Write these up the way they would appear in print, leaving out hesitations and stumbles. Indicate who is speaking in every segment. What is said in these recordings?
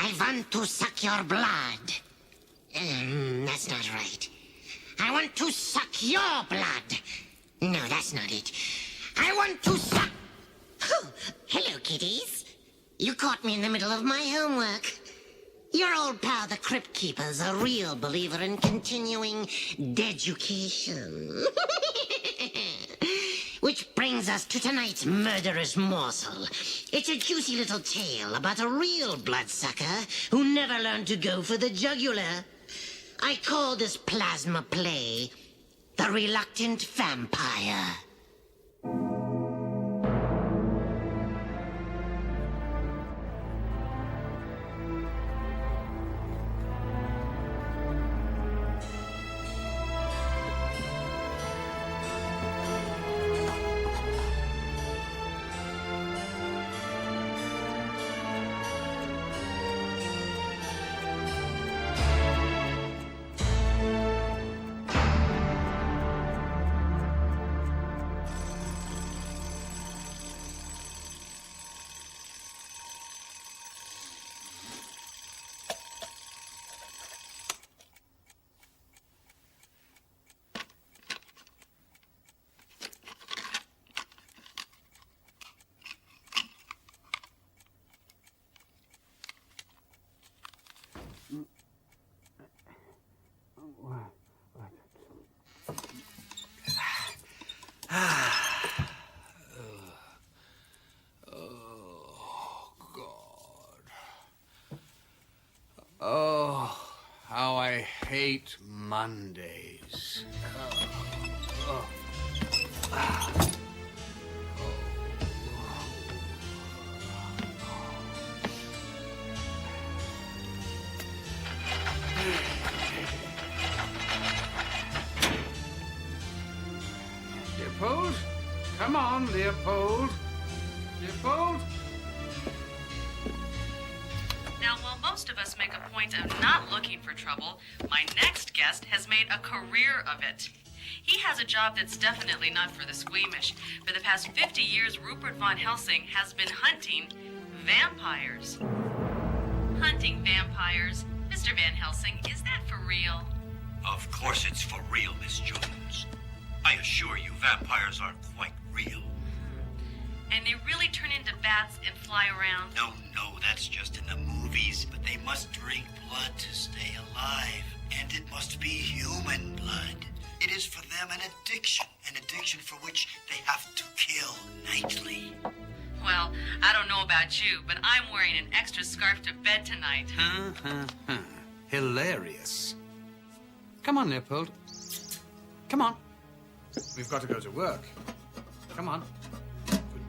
Speaker 1: I want to suck your blood. That's not right. I want to suck your blood. No, that's not it. I want to suck... Oh, hello, kiddies. You caught me in the middle of my homework. Your old pal, the Crypt Keeper's a real believer in continuing deducation. Which brings us to tonight's murderous morsel. It's a juicy little tale about a real bloodsucker who never learned to go for the jugular. I call this plasma play The Reluctant Vampire.
Speaker 2: Oh, how I hate Mondays. Leopold? Come on, Leopold. Leopold?
Speaker 3: Now, while most of us make a point of not looking for trouble, my next guest has made a career of it. He has a job that's definitely not for the squeamish. For the past 50 years, Rupert von Helsing has been hunting vampires. Hunting vampires? Mr. Van Helsing, is that for real?
Speaker 4: Of course it's for real, Miss Jones. I assure you, vampires are quite real.
Speaker 3: And they really turn into bats and fly around?
Speaker 4: No, that's just in the movies. But they must drink blood to stay alive. And it must be human blood. It is for them an addiction for which they have to kill nightly.
Speaker 3: Well, I don't know about you, but I'm wearing an extra scarf to bed tonight.
Speaker 2: Hilarious. Come on, Leopold. Come on. We've got to go to work. Come on. Good boy.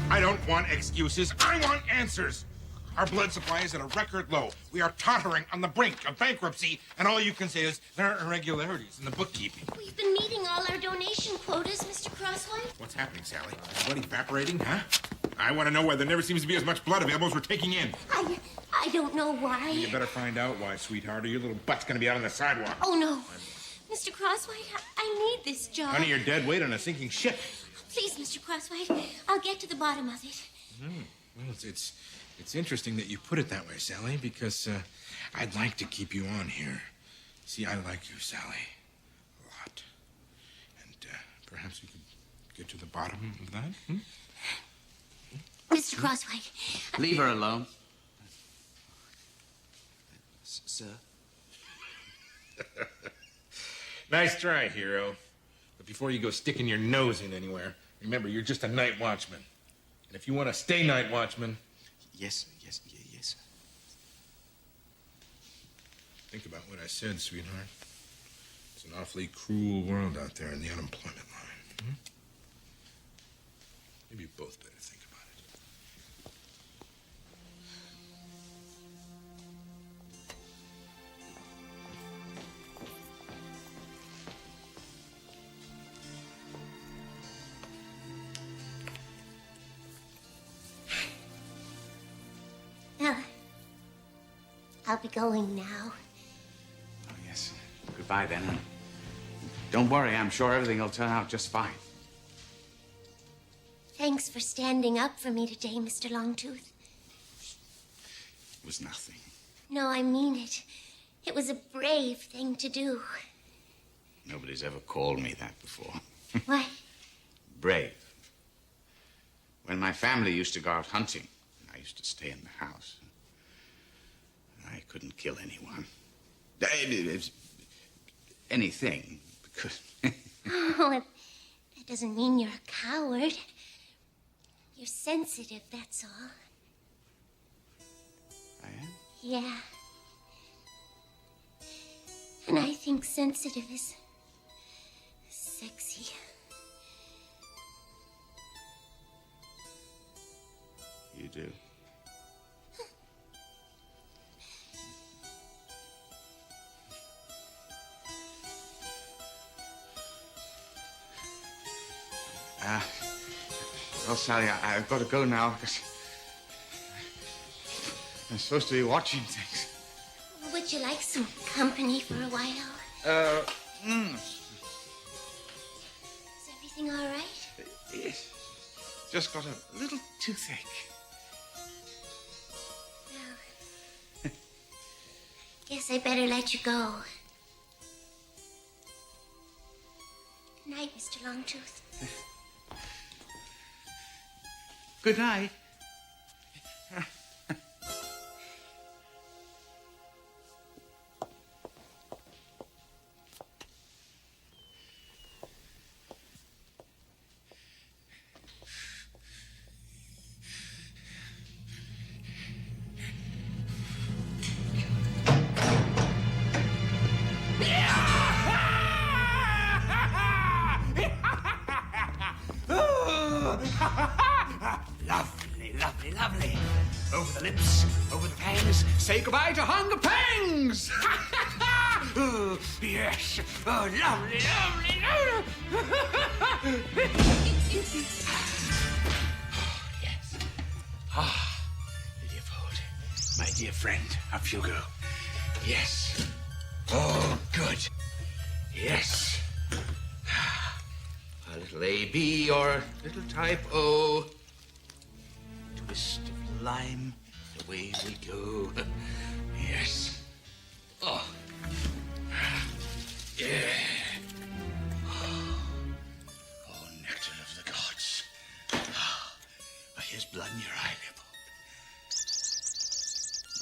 Speaker 5: I don't want excuses. I want answers. Our blood supply is at a record low. We are tottering on the brink of bankruptcy, and all you can say is there are irregularities in the bookkeeping.
Speaker 6: We've been meeting all our donation quotas, Mr. Crosswhite.
Speaker 5: What's happening, Sally? Is blood evaporating, huh? I want to know why there never seems to be as much blood available as we're taking in.
Speaker 6: I don't know why.
Speaker 5: You better find out why, sweetheart, or your little butt's going to be out on the sidewalk.
Speaker 6: Oh, no. Mr. Crosswhite, I need this job.
Speaker 5: Honey, you're dead weight on a sinking ship.
Speaker 6: Please, Mr. Crosswhite, I'll get to the bottom of it.
Speaker 5: Well, it's interesting that you put it that way, Sally, because I'd like to keep you on here. See, I like you, Sally, a lot. And perhaps we could get to the bottom of that,
Speaker 6: Mr. Crosswhite.
Speaker 2: Leave her alone.
Speaker 7: Sir?
Speaker 5: Nice try, hero. But before you go sticking your nose in anywhere, remember, you're just a night watchman. And if you want to stay night watchman...
Speaker 7: Yes.
Speaker 5: Think about what I said, sweetheart. It's an awfully cruel world out there in the unemployment line. Maybe you both better think about it.
Speaker 6: I'll be going now.
Speaker 8: Oh, yes. Goodbye, then. And don't worry, I'm sure everything will turn out just fine.
Speaker 6: Thanks for standing up for me today, Mr. Longtooth.
Speaker 8: It was nothing.
Speaker 6: No, I mean it. It was a brave thing to do.
Speaker 8: Nobody's ever called me that before.
Speaker 6: What?
Speaker 8: Brave. When my family used to go out hunting, I used to stay in the house. I couldn't kill anyone. Anything, because...
Speaker 6: Oh, that doesn't mean you're a coward. You're sensitive, that's all.
Speaker 8: I am?
Speaker 6: Yeah. And I think sensitive is sexy.
Speaker 8: You do? Well, Sally, I've got to go now because I'm supposed to be watching things.
Speaker 6: Would you like some company for a while? Is everything all right?
Speaker 8: Yes. Just got a little toothache.
Speaker 6: Well, guess I better let you go. Good night, Mr. Longtooth.
Speaker 8: Good night.
Speaker 2: Lovely, lovely, lovely. Over the lips, over the pangs. Say goodbye to hunger pangs. Oh, yes. Oh, lovely, lovely, lovely. Oh, yes. Ah, Leopold, my dear friend of Hugo. Yes. Oh, good. Yes. A little A-B or a little type O. Twist of lime, away we go. Yes. Oh. Yeah. Oh, nectar of the gods. Oh, here's blood in your eye,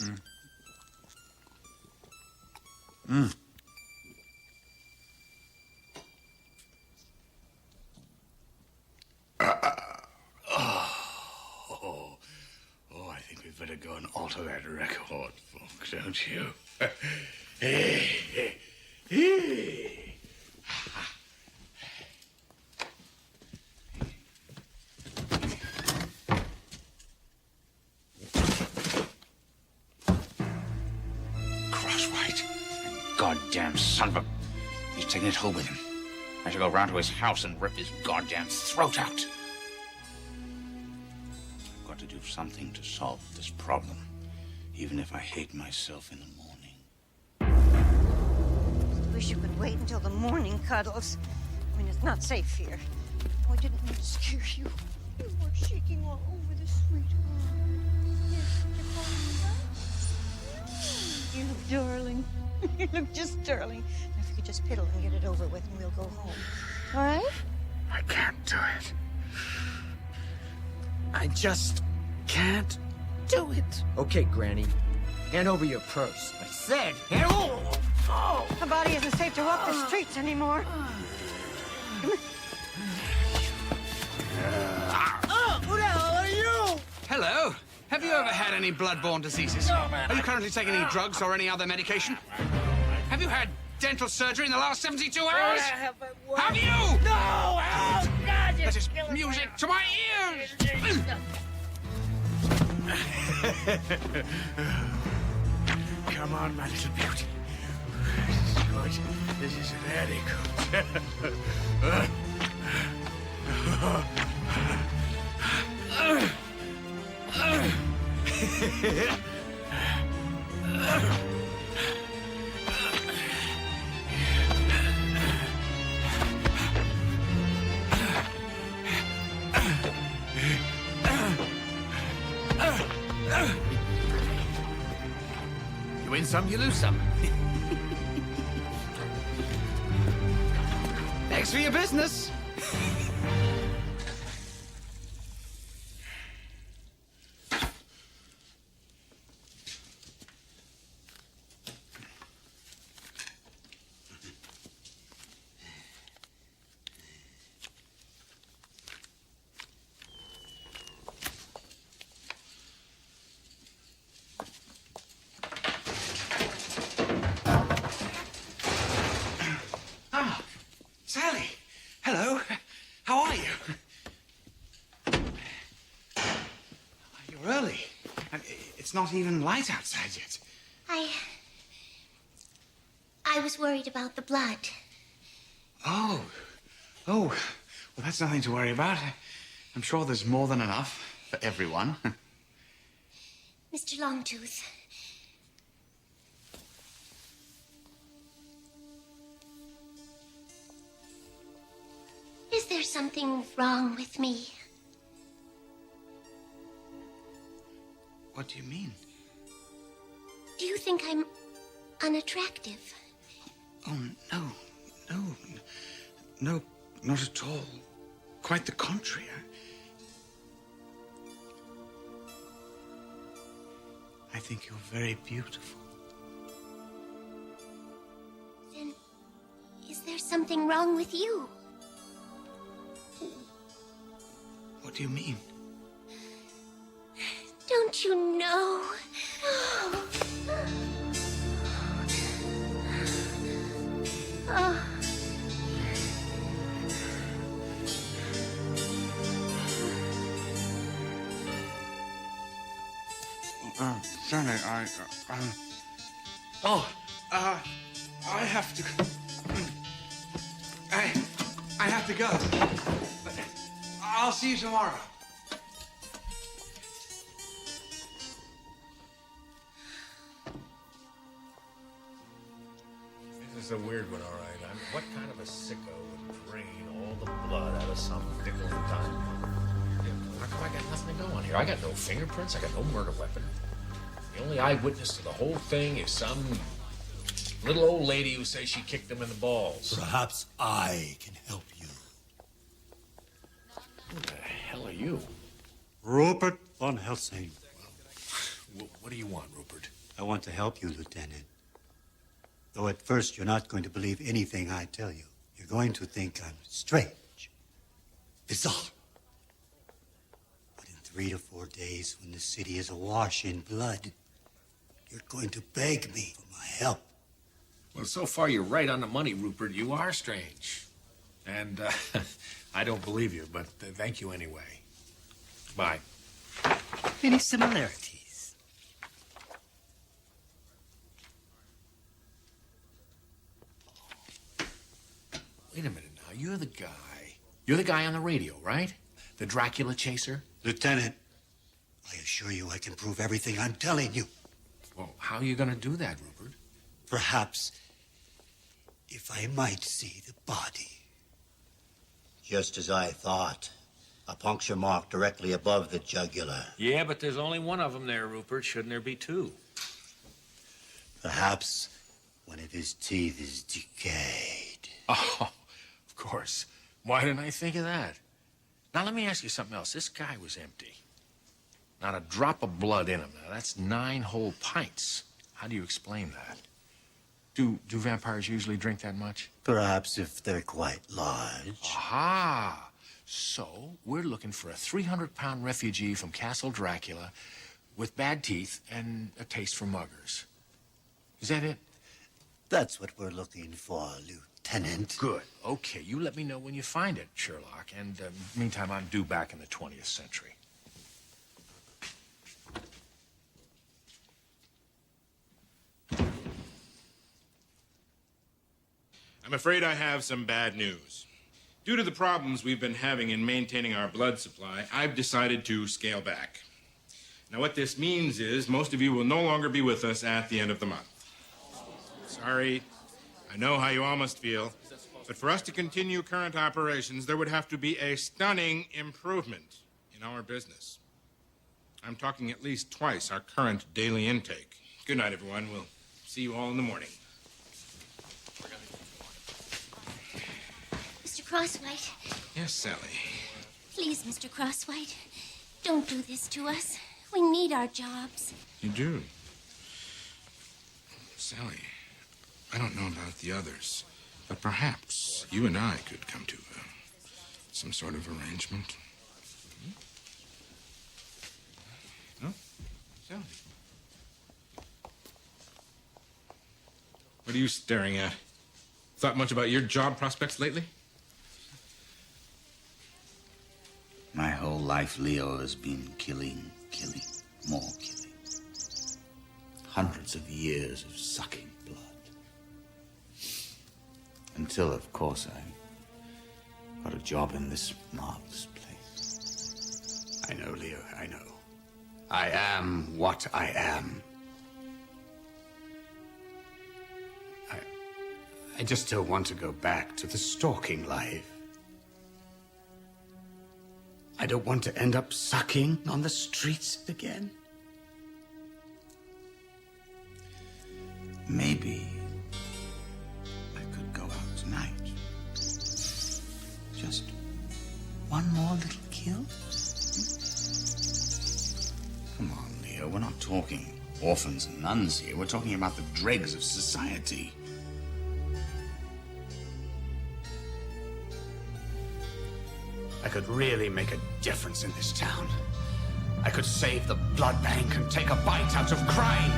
Speaker 2: Leopold. I think we'd better go and alter that record, folks, don't you? Crosswhite. Goddamn son of a... He's taking it home with him. I shall go round to his house and rip his goddamn throat out. I've got to do something to solve this problem, even if I hate myself in the morning.
Speaker 9: I wish you could wait until the morning, Cuddles. I mean, it's not safe here. Oh, I didn't mean to scare you. You were shaking all over the sweetheart. Yes, you're calling me back? You look darling. You look just darling. Now, if you could just piddle and get it over with, and we'll go home. All right?
Speaker 2: I can't do it. I just can't do it.
Speaker 10: Okay, Granny. Hand over your purse. I said, hand over. Oh.
Speaker 9: The body isn't safe to walk the streets anymore. Come here.
Speaker 10: Who the hell are you?
Speaker 2: Hello. Have you ever had any blood-borne diseases? Are you currently taking any drugs or any other medication? Have you had dental surgery in the last 72 hours? Have you?
Speaker 10: No! Oh, God!
Speaker 2: That is music to my ears! Come on, my little beauty. This is good. This is very good. some, you lose some. Thanks for your business. Sally, hello. How are you? You're early. It's not even light outside yet.
Speaker 6: I was worried about the blood.
Speaker 2: Oh. Well, that's nothing to worry about. I'm sure there's more than enough for everyone.
Speaker 6: Mr. Longtooth. Is there something wrong with me?
Speaker 2: What do you mean?
Speaker 6: Do you think I'm unattractive?
Speaker 2: Oh, no, not at all. Quite the contrary. I think you're very beautiful.
Speaker 6: Then, is there something wrong with you?
Speaker 2: What do you mean?
Speaker 6: Don't you know?
Speaker 2: Sally, I have to... I have to go. But I'll see you tomorrow.
Speaker 11: This is a weird one, all right. What kind of a sicko would drain all the blood out of some nickel and dime? How come I got nothing to go on here? I got no fingerprints. I got no murder weapon. The only eyewitness to the whole thing is some little old lady who says she kicked him in the balls.
Speaker 12: Perhaps I can help you.
Speaker 11: Who the hell are you?
Speaker 12: Rupert von Helsing.
Speaker 11: What do you want, Rupert?
Speaker 12: I want to help you, Lieutenant. Though at first you're not going to believe anything I tell you. You're going to think I'm strange, bizarre. But in 3 to 4 days, when the city is awash in blood, you're going to beg me for my help.
Speaker 11: Well, so far you're right on the money, Rupert. You are strange. And I don't believe you, but thank you anyway. Bye.
Speaker 12: Any similarities?
Speaker 11: Wait a minute now. You're the guy. You're the guy on the radio, right? The Dracula chaser?
Speaker 12: Lieutenant, I assure you I can prove everything I'm telling you.
Speaker 11: Well, how are you going to do that, Rupert?
Speaker 12: Perhaps if I might see the body.
Speaker 4: Just as I thought. A puncture mark directly above the jugular.
Speaker 11: Yeah, but there's only one of them there, Rupert. Shouldn't there be two?
Speaker 12: Perhaps one of his teeth is decayed.
Speaker 11: Oh, of course. Why didn't I think of that? Now, let me ask you something else. This guy was empty. Not a drop of blood in him. Now, that's 9 whole pints. How do you explain that? Do vampires usually drink that much?
Speaker 12: Perhaps if they're quite large.
Speaker 11: Aha! So, we're looking for a 300-pound refugee from Castle Dracula with bad teeth and a taste for muggers. Is that it?
Speaker 12: That's what we're looking for, Lieutenant.
Speaker 11: Good. Okay, you let me know when you find it, Sherlock. And meantime, I'm due back in the 20th century.
Speaker 5: I'm afraid I have some bad news. Due to the problems we've been having in maintaining our blood supply, I've decided to scale back. Now, what this means is most of you will no longer be with us at the end of the month. Sorry. I know how you all must feel. But for us to continue current operations, there would have to be a stunning improvement in our business. I'm talking at least twice our current daily intake. Good night, everyone. We'll See you all in the morning.
Speaker 6: Mr. Crosswhite.
Speaker 5: Yes, Sally.
Speaker 6: Please, Mr. Crosswhite, don't do this to us. We need our jobs.
Speaker 5: You do? Sally, I don't know about the others, but perhaps you and I could come to some sort of arrangement. No? Sally? What are you staring at? Thought much about your job prospects lately?
Speaker 8: My whole life, Leo, has been killing, more killing. Hundreds of years of sucking blood. Until, of course, I got a job in this marvelous place.
Speaker 2: I know, Leo, I know. I am what I am. I just don't want to go back to the stalking life. I don't want to end up sucking on the streets again.
Speaker 8: Maybe I could go out tonight. Just one more little kill? Come on, Leo, we're not talking orphans and nuns here. We're talking about the dregs of society.
Speaker 2: I could really make a difference in this town. I could save the blood bank and take a bite out of crime.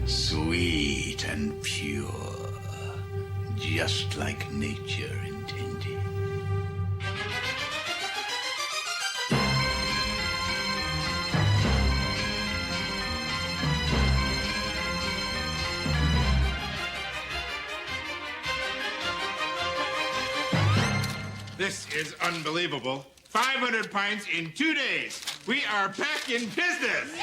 Speaker 8: Sweet and pure, just like nature intended.
Speaker 5: This is unbelievable. 500 pints in 2 days. We are back in business.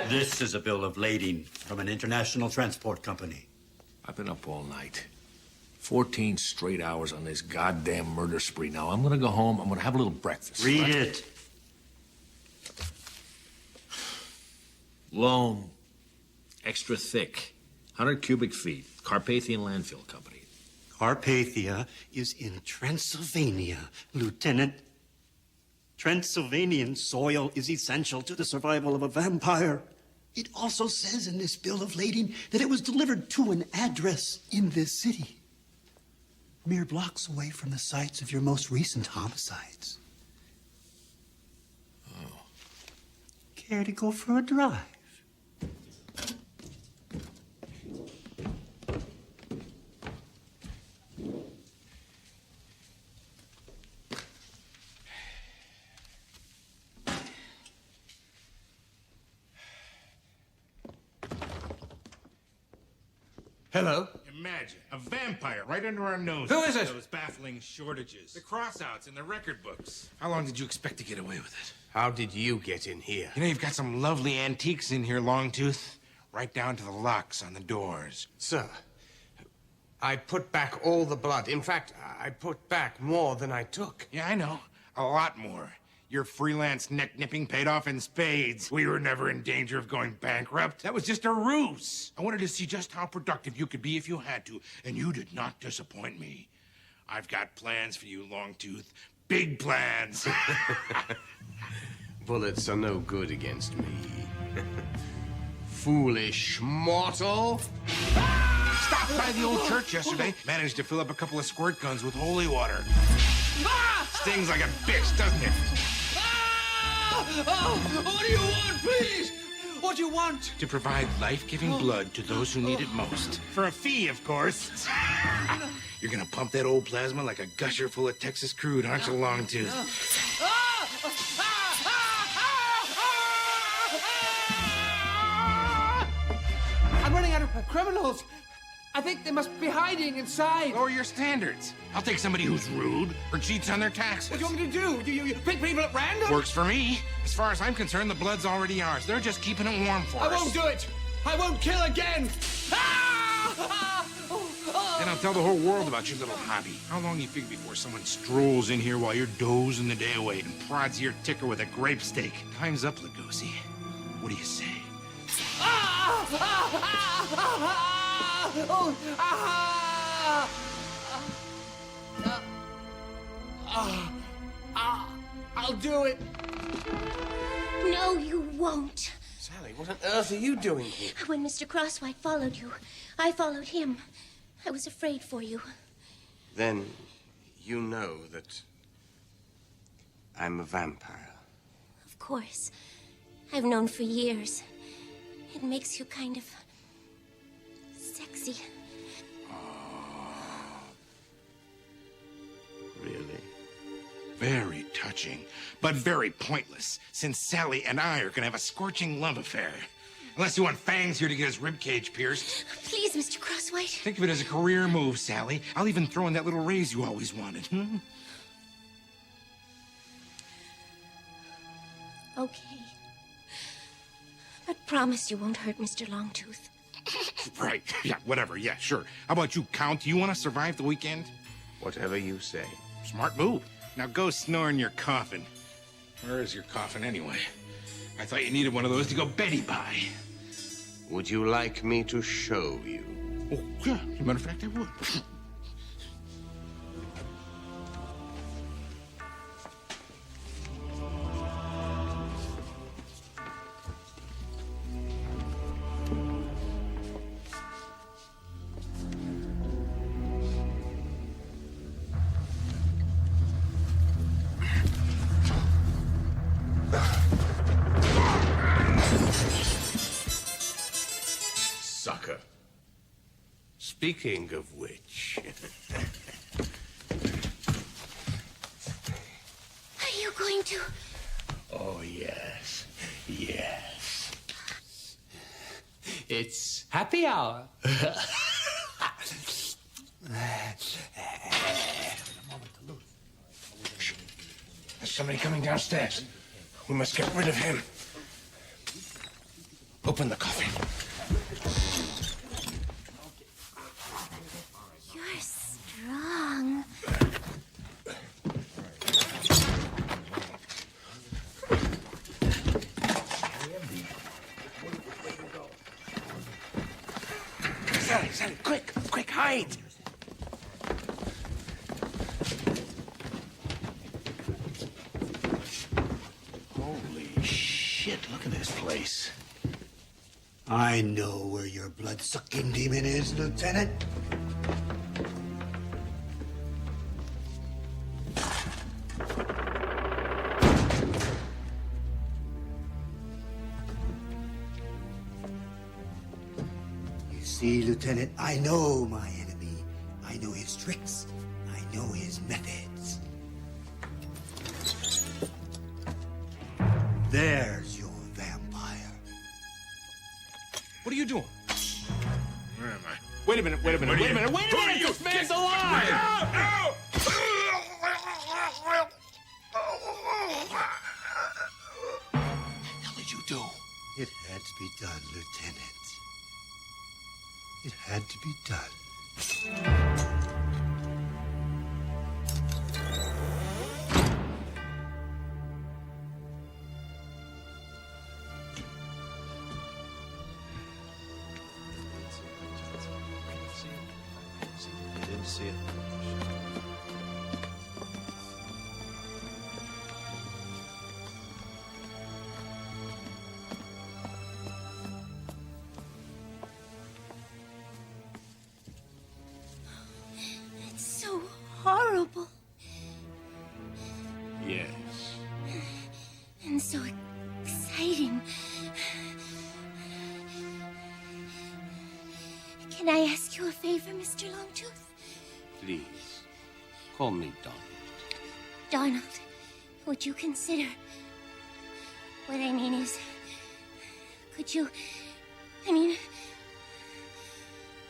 Speaker 12: This is a bill of lading from an international transport company.
Speaker 11: I've been up all night. 14 straight hours on this goddamn murder spree. Now, I'm gonna go home. I'm gonna have a little breakfast.
Speaker 12: Read
Speaker 11: right?
Speaker 12: it.
Speaker 11: Loam. Extra thick. 100 cubic feet. Carpathian Landfill Company.
Speaker 12: Carpathia is in Transylvania, Lieutenant. Transylvanian soil is essential to the survival of a vampire. It also says in this bill of lading that it was delivered to an address in this city, mere blocks away from the sites of your most recent homicides.
Speaker 11: Oh.
Speaker 12: Care to go for a drive?
Speaker 2: Hello?
Speaker 5: Imagine a vampire right under our noses.
Speaker 2: Who is it?
Speaker 5: Those baffling shortages. The crossouts in the record books. How long did you expect to get away with it?
Speaker 2: How did you get in here?
Speaker 5: You know, you've got some lovely antiques in here, Longtooth. Right down to the locks on the doors.
Speaker 2: Sir, I put back all the blood. In fact, I put back more than I took.
Speaker 5: Yeah, I know. A lot more. Your freelance neck-nipping paid off in spades. We were never in danger of going bankrupt. That was just a ruse. I wanted to see just how productive you could be if you had to, and you did not disappoint me. I've got plans for you, Longtooth. Big plans.
Speaker 2: Bullets are no good against me. Foolish mortal.
Speaker 5: Stopped by the old church yesterday. Managed to fill up a couple of squirt guns with holy water.
Speaker 2: Ah!
Speaker 5: Stings like a bitch, doesn't it?
Speaker 2: Ah! Oh, what do you want, please? What do you want?
Speaker 5: To provide life-giving blood to those who need it most. For a fee, of course. You're gonna pump that old plasma like a gusher full of Texas crude, aren't you, Longtooth?
Speaker 2: I'm running out of criminals. I think they must be hiding inside.
Speaker 5: Lower your standards. I'll take somebody who's rude or cheats on their taxes.
Speaker 2: What do you want me to do? You pick people at random?
Speaker 5: Works for me. As far as I'm concerned, the blood's already ours. They're just keeping it warm for us.
Speaker 2: I won't do it. I won't kill again.
Speaker 5: Then I'll tell the whole world about your little hobby. How long you figure before someone strolls in here while you're dozing the day away and prods your ticker with a grape stake? Time's up, Lugosi. What do you say?
Speaker 2: I'll do it.
Speaker 6: No, you won't.
Speaker 13: Sally, what on earth are you doing here?
Speaker 6: When Mr. Crosswhite followed you, I followed him. I was afraid for you.
Speaker 13: Then you know that I'm a vampire.
Speaker 6: Of course. I've known for years. It makes you kind of sexy.
Speaker 13: Really?
Speaker 5: Very touching, but very pointless, since Sally and I are gonna have a scorching love affair. Unless you want Fangs here to get his ribcage pierced.
Speaker 6: Please, Mr. Crosswhite.
Speaker 5: Think of it as a career move, Sally. I'll even throw in that little raise you always wanted.
Speaker 6: Okay. But promise you won't hurt Mr. Longtooth.
Speaker 5: Right. Yeah, whatever. Yeah, sure. How about you, Count? You want to survive the weekend?
Speaker 13: Whatever you say.
Speaker 5: Smart move. Now go snore in your coffin. Where is your coffin, anyway? I thought you needed one of those to go Betty by.
Speaker 13: Would you like me to show you?
Speaker 5: Oh, yeah. As a matter of fact, I would.
Speaker 13: Sucker. Speaking of which...
Speaker 6: Are you going to...
Speaker 13: Oh, yes. Yes. It's happy hour.
Speaker 5: There's somebody coming downstairs. We must get rid of him. Open the coffin.
Speaker 6: You're strong.
Speaker 13: Sally, quick, hide!
Speaker 5: Holy shit, look at this place.
Speaker 12: I know where your blood-sucking demon is, Lieutenant. You see, Lieutenant, I know my enemy. I know his tricks. I know his methods. There's your vampire.
Speaker 5: What are you doing? Where am I? Wait a minute. This man's alive! What the hell did you do?
Speaker 12: It had to be done, Lieutenant. It had to be done.
Speaker 7: See it.
Speaker 6: It's so horrible. so exciting. Can I ask you a favor, Mr. Longtooth?
Speaker 13: Please, call me Donald.
Speaker 6: Donald, would you consider... What I mean is... Could you...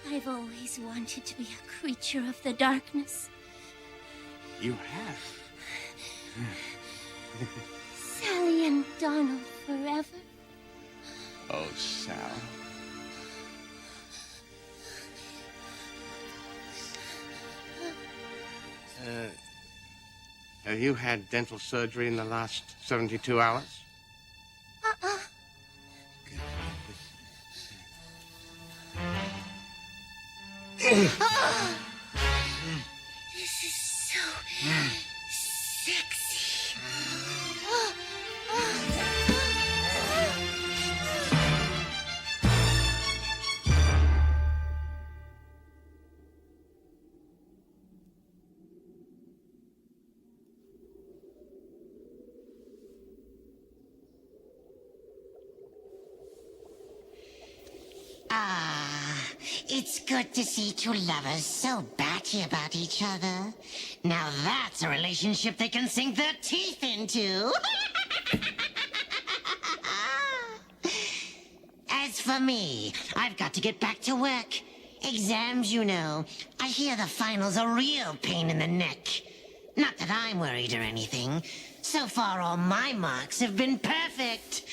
Speaker 6: I've always wanted to be a creature of the darkness.
Speaker 13: You have?
Speaker 6: Sally and Donald forever.
Speaker 13: Oh, Sal. Have you had dental surgery in the last 72 hours?
Speaker 6: This is so sexy.
Speaker 1: It's good to see two lovers so batty about each other. Now that's a relationship they can sink their teeth into. As for me, I've got to get back to work. Exams, you know. I hear the finals are a real pain in the neck. Not that I'm worried or anything. So far, all my marks have been perfect.